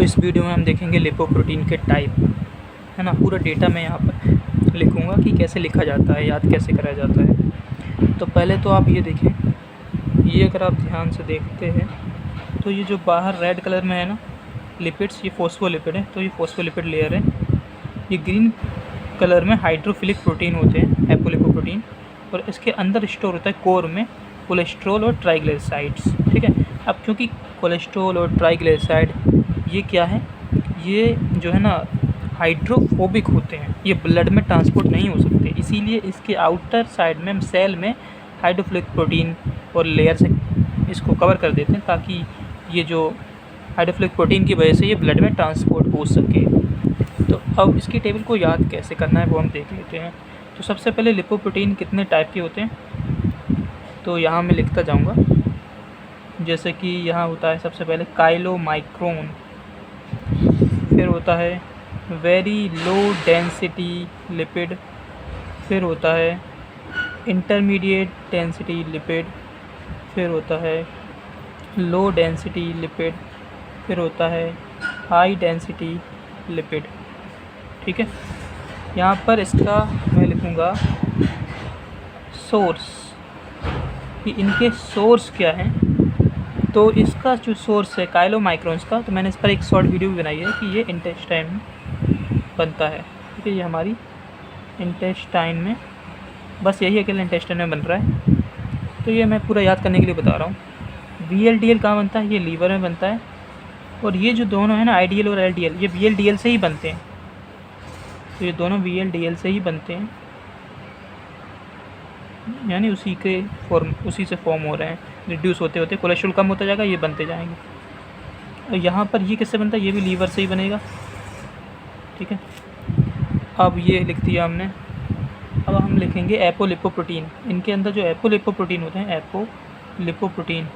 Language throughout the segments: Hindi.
तो इस वीडियो में हम देखेंगे लिपोप्रोटीन के टाइप, है ना। पूरा डेटा मैं यहाँ पर लिखूँगा कि कैसे लिखा जाता है, याद कैसे करा जाता है। तो पहले तो आप ये देखें, ये अगर आप ध्यान से देखते हैं तो ये जो बाहर रेड कलर में है ना लिपिड्स, ये फॉस्फोलिपिड है। तो ये फॉस्फोलिपिड लेयर है। ये ग्रीन कलर में हाइड्रोफिलिक प्रोटीन होते हैं, एपोलिपोप्रोटीन, और इसके अंदर स्टोर होता है कोर में कोलेस्ट्रॉल और ट्राइग्लिसराइड्स, ठीक है। अब क्योंकि कोलेस्ट्रॉल और ट्राइग्लिसराइड ये क्या है, ये जो है ना हाइड्रोफोबिक होते हैं, ये ब्लड में ट्रांसपोर्ट नहीं हो सकते, इसीलिए इसके आउटर साइड में सेल में हाइड्रोफिलिक प्रोटीन और लेयर से इसको कवर कर देते हैं, ताकि ये जो हाइड्रोफिलिक प्रोटीन की वजह से ये ब्लड में ट्रांसपोर्ट हो सके। तो अब इसकी टेबल को याद कैसे करना है वो हम देख लेते हैं। तो सबसे पहले लिपोप्रोटीन कितने टाइप के होते हैं, तो यहाँ मैं लिखता जाऊँगा। जैसे कि यहाँ होता है सबसे पहले काइलोमाइक्रोन, फिर होता है वेरी लो डेंसिटी लिपिड, फिर होता है इंटरमीडिएट डेंसिटी लिपिड, फिर होता है लो डेंसिटी लिपिड, फिर होता है हाई डेंसिटी लिपिड, ठीक है। यहाँ पर इसका मैं लिखूँगा सोर्स, कि इनके सोर्स क्या हैं। तो इसका जो सोर्स है काइलोमाइक्रोन्स का, तो मैंने इस पर एक शॉर्ट वीडियो भी बनाई है कि ये इंटेस्टाइन में बनता है, ठीक है। ये हमारी इंटेस्टाइन में, बस यही अकेले इंटेस्टाइन में बन रहा है। तो ये मैं पूरा याद करने के लिए बता रहा हूँ। VLDL कहाँ बनता है, ये लीवर में बनता है। और ये जो दोनों है ना IDL और LDL, ये VLDL से ही बनते हैं। तो ये दोनों VLDL से ही बनते हैं, यानी उसी से फॉर्म हो रहे हैं। रिड्यूस होते होते कोलेस्ट्रॉल कम होता जाएगा, ये बनते जाएंगे। और यहाँ पर ये किससे बनता है, ये भी लीवर से ही बनेगा, ठीक है। अब ये लिख दिया हमने। अब हम लिखेंगे एपोलिपोप्रोटीन। इनके अंदर जो एपोलिपोप्रोटीन होते हैं, एपोलिपोप्रोटीन,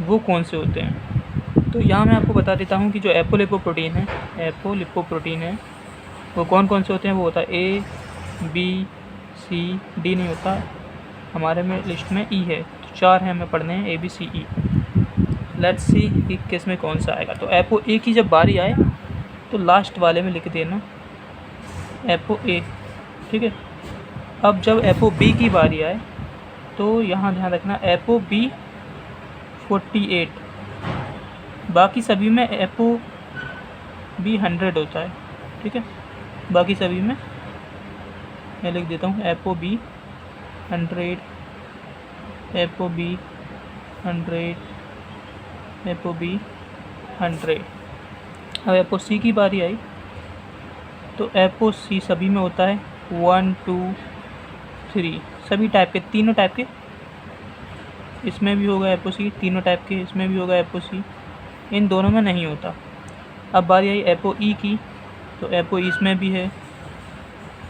वो कौन से होते हैं। तो यहाँ मैं आपको बता देता हूँ कि जो एपोलिपोप्रोटीन है वो कौन कौन से होते हैं। वो होता है A, B, C, D नहीं होता, हमारे में लिस्ट में E है। तो 4 हैं हमें पढ़ने हैं, A, B, C, E। Let's see कि किस में कौन सा आएगा। तो एपो A की जब बारी आए तो लास्ट वाले में लिख देना एपो A, ठीक है। अब जब एपो B की बारी आए तो यहाँ ध्यान रखना एपो B 48, बाकी सभी में एपो B 100 होता है, ठीक है। बाकी सभी में मैं लिख देता हूँ apo B 100, apo B 100, apo B 100। अब एपो C की बारी आई तो एपो C सभी में होता है 1, 2, 3, सभी टाइप के, तीनों टाइप के। इसमें भी होगा एपो C, तीनों टाइप के, इसमें भी होगा एपो C, इन दोनों में नहीं होता। अब बारी आई एपो E की, तो एपो E इसमें भी है,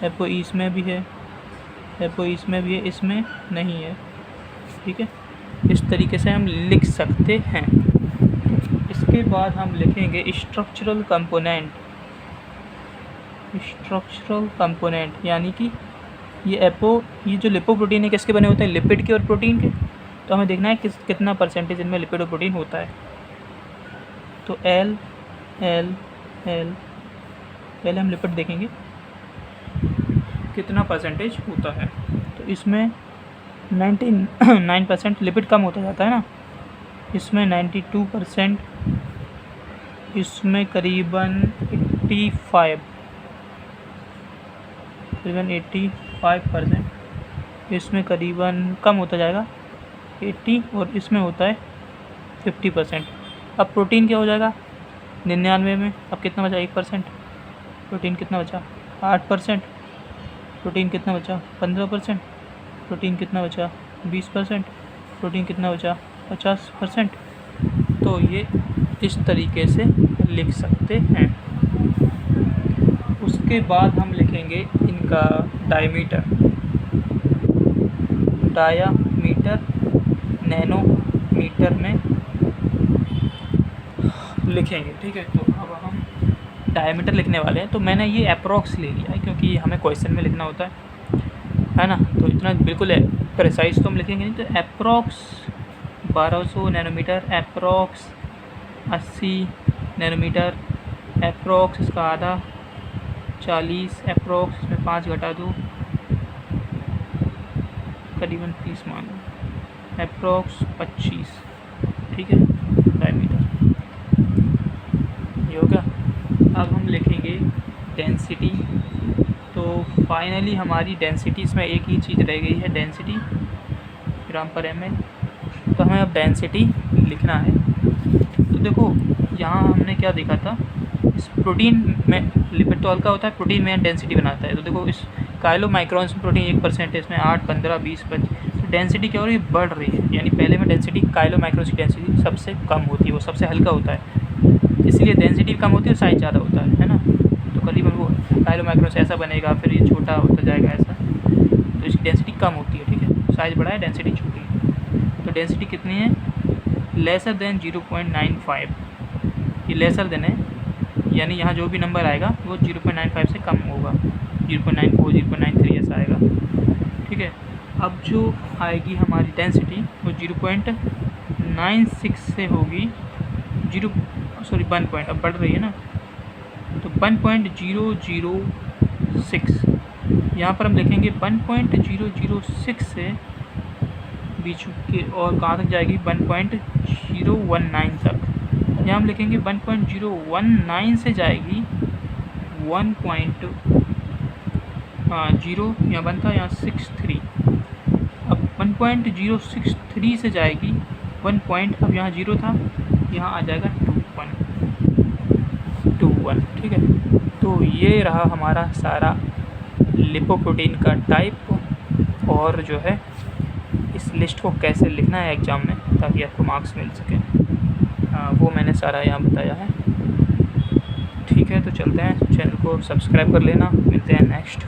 एपो E इसमें भी है, एपो E इसमें भी है, इसमें नहीं है, ठीक है। इस तरीके से हम लिख सकते हैं। इसके बाद हम लिखेंगे स्ट्रक्चरल कंपोनेंट, यानी कि ये जो लिपोप्रोटीन है किसके बने होते हैं, लिपिड के और प्रोटीन के। तो हमें देखना है कितना परसेंटेज इनमें लिपिड और प्रोटीन होता है। तो L हम लिपिड देखेंगे कितना परसेंटेज होता है। तो इसमें 99% लिपिड कम होता जाता है ना, इसमें 92%, इसमें करीबन 85%, इसमें करीबन कम होता जाएगा 80, और इसमें होता है 50%। अब प्रोटीन क्या हो जाएगा 99 में, अब कितना बचा 1%, प्रोटीन कितना बचा 8%, प्रोटीन कितना बचा 15%, प्रोटीन कितना बचा 20%, प्रोटीन कितना बचा 50%। तो ये इस तरीके से लिख सकते हैं। उसके बाद हम लिखेंगे इनका डायमीटर नैनोमीटर में लिखेंगे, ठीक है। तो अब हम डायमीटर लिखने वाले हैं। तो मैंने ये अप्रॉक्स ले लिया है क्योंकि हमें क्वेश्चन में लिखना होता है ना। तो इतना बिल्कुल प्रिसाइज तो हम लिखेंगे नहीं। तो approx 1200 nanometre, approx 80 nanometre, approx इसका आधा 40, अप्रोक्स इसमें 5 घटा दो, करीबन 30 मान लो, अप्रोक्स 25, ठीक है, डायमीटर ये होगा। अब हम लिखेंगे डेंसिटी। तो फाइनली हमारी डेंसिटी, इसमें एक ही चीज़ रह गई है, डेंसिटी ग्राम पर ml। तो हमें अब डेंसिटी लिखना है। तो देखो यहाँ हमने क्या देखा था, इस प्रोटीन में लिपिड तो हल्का होता है, प्रोटीन में डेंसिटी बनाता है। तो देखो इस काइलो माइक्रोन्स में प्रोटीन 1% है, इसमें 8, 15, 20, 25, तो डेंसिटी क्या हो रही है, बढ़ रही है। यानी पहले में डेंसिटी, काइलो माइक्रोन्स की डेंसिटी सबसे कम होती है, वो सबसे हल्का होता है, इसलिए डेंसिटी कम होती है और साइज ज़्यादा होता है ना। तो करीबन वो काइलो माइक्रोन्स ऐसा बनेगा, फिर ये छोटा होता जाएगा ऐसा, तो इसकी डेंसिटी कम होती है, ठीक है। साइज बड़ा है, डेंसिटी छोटी है। तो डेंसिटी कितनी है, लेसर देन 0.95, ये लेसर देन है, यानी यहाँ जो भी नंबर आएगा वो 0.95 से कम होगा, 0.94, 0.93 ऐसा आएगा, ठीक है। अब जो आएगी हमारी डेंसिटी वो 0.96 से होगी, 1 पॉइंट, अब बढ़ रही है ना, तो 1.006, यहाँ पर हम लिखेंगे 1.006 से बीच के, और कहाँ तक जाएगी 1.019 तक। यहाँ हम लिखेंगे 1.019 से जाएगी 1.0, यहाँ बनता है यहाँ 63, अब 1.063 से जाएगी 1 पॉइंट, अब यहाँ 0 था, यहाँ आ जाएगा 21, ठीक है। तो ये रहा हमारा सारा लिपोप्रोटीन का टाइप, और जो है इस लिस्ट को कैसे लिखना है एग्ज़ाम में ताकि आपको मार्क्स मिल सके, वो मैंने सारा यहाँ बताया है, ठीक है। तो चलते हैं, चैनल को सब्सक्राइब कर लेना, मिलते हैं नेक्स्ट